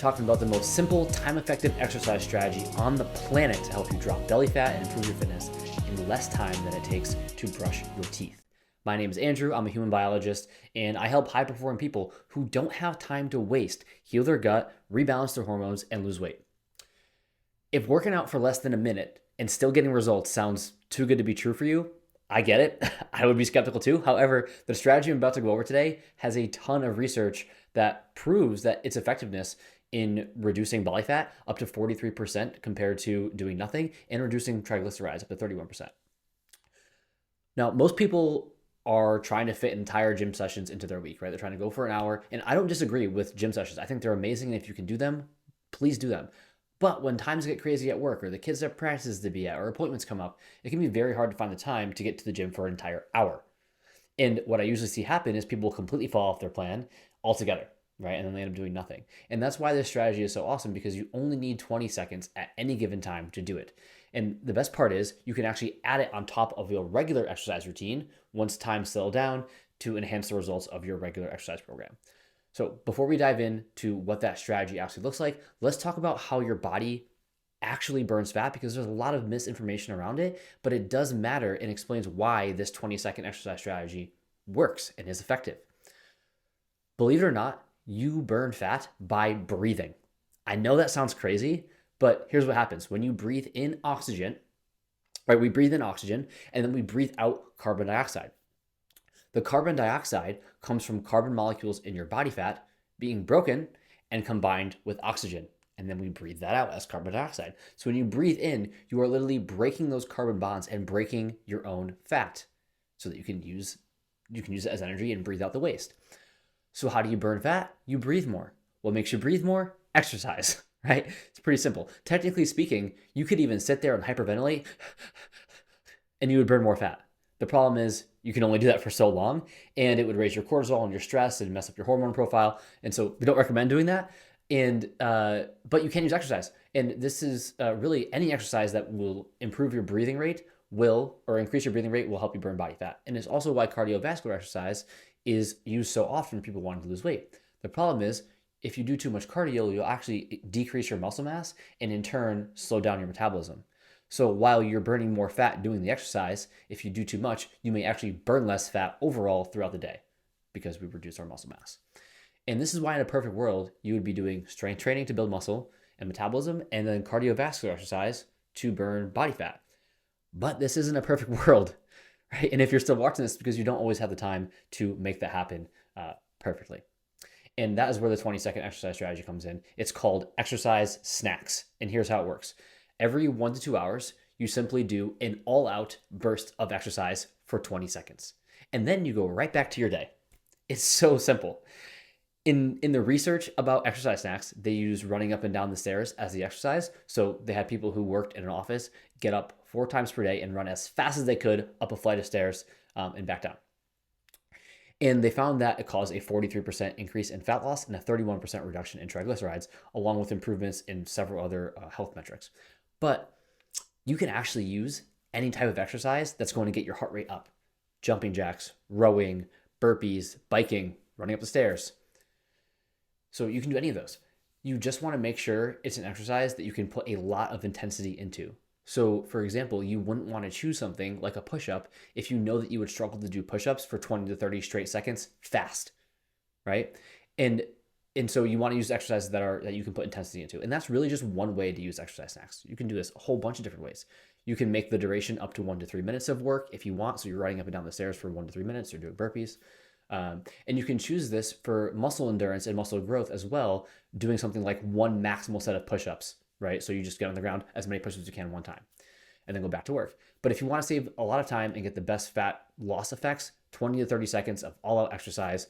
talking about the most simple, time-effective exercise strategy on the planet to help you drop belly fat and improve your fitness in less time than it takes to brush your teeth. My name is Andrew. I'm a human biologist, and I help high-performing people who don't have time to waste heal their gut, rebalance their hormones, and lose weight. If working out for less than a minute and still getting results sounds too good to be true for you, I get it. I would be skeptical too. However, the strategy I'm about to go over today has a ton of research that proves that its effectiveness in reducing belly fat up to 43% compared to doing nothing, and reducing triglycerides up to 31%. Now, most people are trying to fit entire gym sessions into their week, right? They're trying to go for an hour, and I don't disagree with gym sessions. I think they're amazing, and if you can do them, please do them. But when times get crazy at work, or the kids have practices to be at, or appointments come up, it can be very hard to find the time to get to the gym for an entire hour. And what I usually see happen is people completely fall off their plan altogether, right? And then they end up doing nothing. And that's why this strategy is so awesome, because you only need 20 seconds at any given time to do it. And the best part is you can actually add it on top of your regular exercise routine once time settle down to enhance the results of your regular exercise program. So before we dive into what that strategy actually looks like, let's talk about how your body actually burns fat, because there's a lot of misinformation around it, but it does matter and explains why this 20-second exercise strategy works and is effective. Believe it or not, you burn fat by breathing. I know that sounds crazy, but here's what happens. When you breathe in oxygen, right? We breathe in oxygen and then we breathe out carbon dioxide. The carbon dioxide comes from carbon molecules in your body fat being broken and combined with oxygen. And then we breathe that out as carbon dioxide. So when you breathe in, you are literally breaking those carbon bonds and breaking your own fat so that you can use it as energy and breathe out the waste. So how do you burn fat? You breathe more. What makes you breathe more? Exercise, right? It's pretty simple. Technically speaking, you could even sit there and hyperventilate and you would burn more fat. The problem is you can only do that for so long, and it would raise your cortisol and your stress and mess up your hormone profile. And so we don't recommend doing that. And but you can use exercise. And this is really any exercise that will improve your breathing rate or increase your breathing rate will help you burn body fat. And it's also why cardiovascular exercise is used so often for people wanting to lose weight. The problem is if you do too much cardio, you'll actually decrease your muscle mass and in turn slow down your metabolism. So while you're burning more fat doing the exercise, if you do too much, you may actually burn less fat overall throughout the day because we reduce our muscle mass. And this is why in a perfect world, you would be doing strength training to build muscle and metabolism, and then cardiovascular exercise to burn body fat. But this isn't a perfect world, right? And if you're still watching this, because you don't always have the time to make that happen perfectly. And that is where the 20-second exercise strategy comes in. It's called exercise snacks. And here's how it works. Every 1 to 2 hours, you simply do an all-out burst of exercise for 20 seconds. And then you go right back to your day. It's so simple. In the research about exercise snacks, they use running up and down the stairs as the exercise. So they had people who worked in an office get up 4 times per day and run as fast as they could up a flight of stairs and back down. And they found that it caused a 43% increase in fat loss and a 31% reduction in triglycerides, along with improvements in several other health metrics. But you can actually use any type of exercise that's going to get your heart rate up. Jumping jacks, rowing, burpees, biking, running up the stairs. So you can do any of those. You just want to make sure it's an exercise that you can put a lot of intensity into. So for example, you wouldn't want to choose something like a push-up if you know that you would struggle to do push-ups for 20 to 30 straight seconds fast, right? And so you want to use exercises that you can put intensity into. And that's really just one way to use exercise snacks. You can do this a whole bunch of different ways. You can make the duration up to 1 to 3 minutes of work if you want. So you're running up and down the stairs for 1 to 3 minutes or doing burpees. And you can choose this for muscle endurance and muscle growth as well, doing something like 1 maximal set of push-ups, right? So you just get on the ground as many push-ups as you can one time and then go back to work. But if you want to save a lot of time and get the best fat loss effects, 20 to 30 seconds of all-out exercise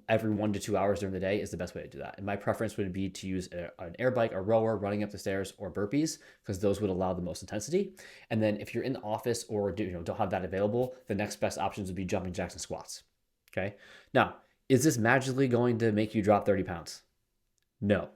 every 1 to 2 hours during the day is the best way to do that. And my preference would be to use an air bike, a rower, running up the stairs, or burpees, because those would allow the most intensity. And then if you're in the office or don't have that available, the next best options would be jumping jacks and squats. Okay. Now, is this magically going to make you drop 30 pounds? No,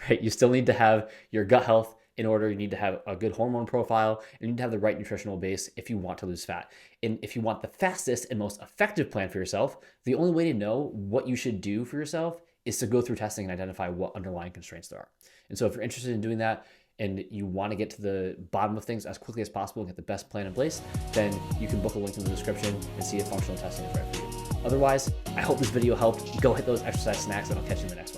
right? You still need to have your gut health in order. You need to have a good hormone profile, and you need to have the right nutritional base if you want to lose fat. And if you want the fastest and most effective plan for yourself, the only way to know what you should do for yourself is to go through testing and identify what underlying constraints there are. And so if you're interested in doing that and you want to get to the bottom of things as quickly as possible and get the best plan in place, then you can book a link in the description and see if functional testing is right for you. Otherwise, I hope this video helped. Go hit those exercise snacks and I'll catch you in the next one.